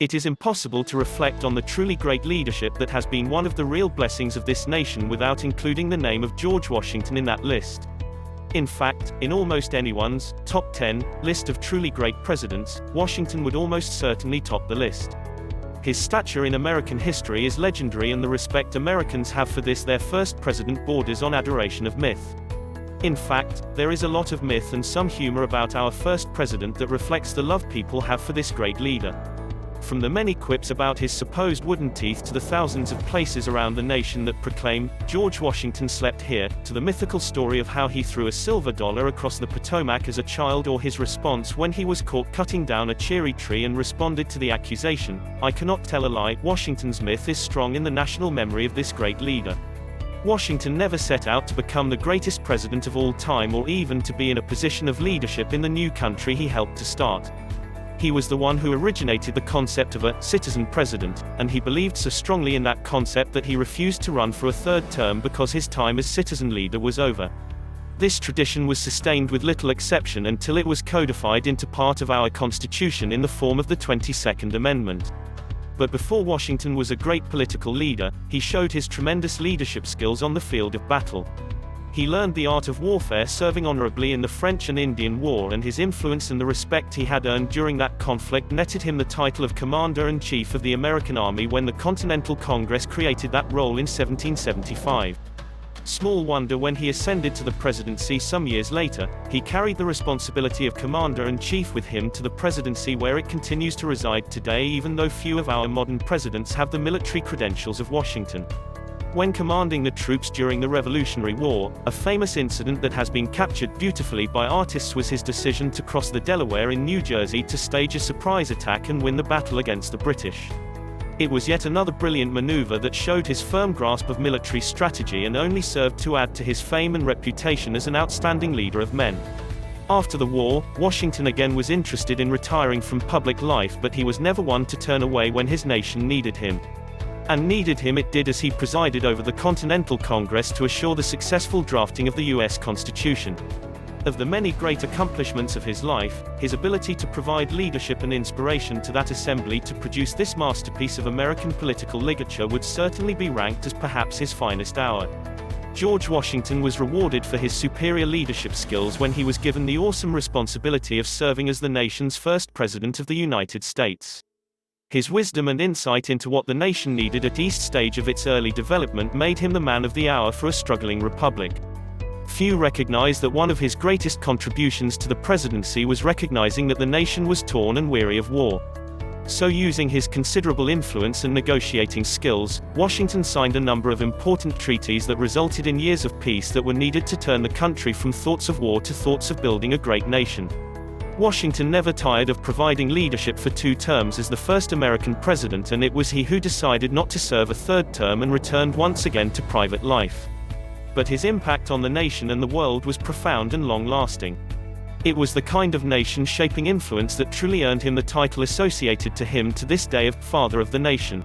It is impossible to reflect on the truly great leadership that has been one of the real blessings of this nation without including the name of George Washington in that list. In fact, in almost anyone's top 10 list of truly great presidents, Washington would almost certainly top the list. His stature in American history is legendary, and the respect Americans have for this their first president borders on adoration of myth. In fact, there is a lot of myth and some humor about our first president that reflects the love people have for this great leader. From the many quips about his supposed wooden teeth to the thousands of places around the nation that proclaim, "George Washington slept here," to the mythical story of how he threw a silver dollar across the Potomac as a child, or his response when he was caught cutting down a cherry tree and responded to the accusation, "I cannot tell a lie." Washington's myth is strong in the national memory of this great leader. Washington never set out to become the greatest president of all time, or even to be in a position of leadership in the new country he helped to start. He was the one who originated the concept of a citizen president, and he believed so strongly in that concept that he refused to run for a third term because his time as citizen leader was over. This tradition was sustained with little exception until it was codified into part of our Constitution in the form of the 22nd Amendment. But before Washington was a great political leader, he showed his tremendous leadership skills on the field of battle. He learned the art of warfare serving honorably in the French and Indian War, and his influence and the respect he had earned during that conflict netted him the title of Commander-in-Chief of the American Army when the Continental Congress created that role in 1775. Small wonder when he ascended to the presidency some years later, he carried the responsibility of Commander-in-Chief with him to the presidency, where it continues to reside today, even though few of our modern presidents have the military credentials of Washington. When commanding the troops during the Revolutionary War, a famous incident that has been captured beautifully by artists was his decision to cross the Delaware in New Jersey to stage a surprise attack and win the battle against the British. It was yet another brilliant maneuver that showed his firm grasp of military strategy and only served to add to his fame and reputation as an outstanding leader of men. After the war, Washington again was interested in retiring from public life, but he was never one to turn away when his nation needed him. And needed him it did, as he presided over the Continental Congress to assure the successful drafting of the U.S. Constitution. Of the many great accomplishments of his life, his ability to provide leadership and inspiration to that assembly to produce this masterpiece of American political ligature would certainly be ranked as perhaps his finest hour. George Washington was rewarded for his superior leadership skills when he was given the awesome responsibility of serving as the nation's first president of the United States. His wisdom and insight into what the nation needed at each stage of its early development made him the man of the hour for a struggling republic. Few recognize that one of his greatest contributions to the presidency was recognizing that the nation was torn and weary of war. So, using his considerable influence and negotiating skills, Washington signed a number of important treaties that resulted in years of peace that were needed to turn the country from thoughts of war to thoughts of building a great nation. Washington never tired of providing leadership for 2 terms as the first American president, and it was he who decided not to serve a 3rd term and returned once again to private life. But his impact on the nation and the world was profound and long-lasting. It was the kind of nation-shaping influence that truly earned him the title associated to him to this day of Father of the Nation.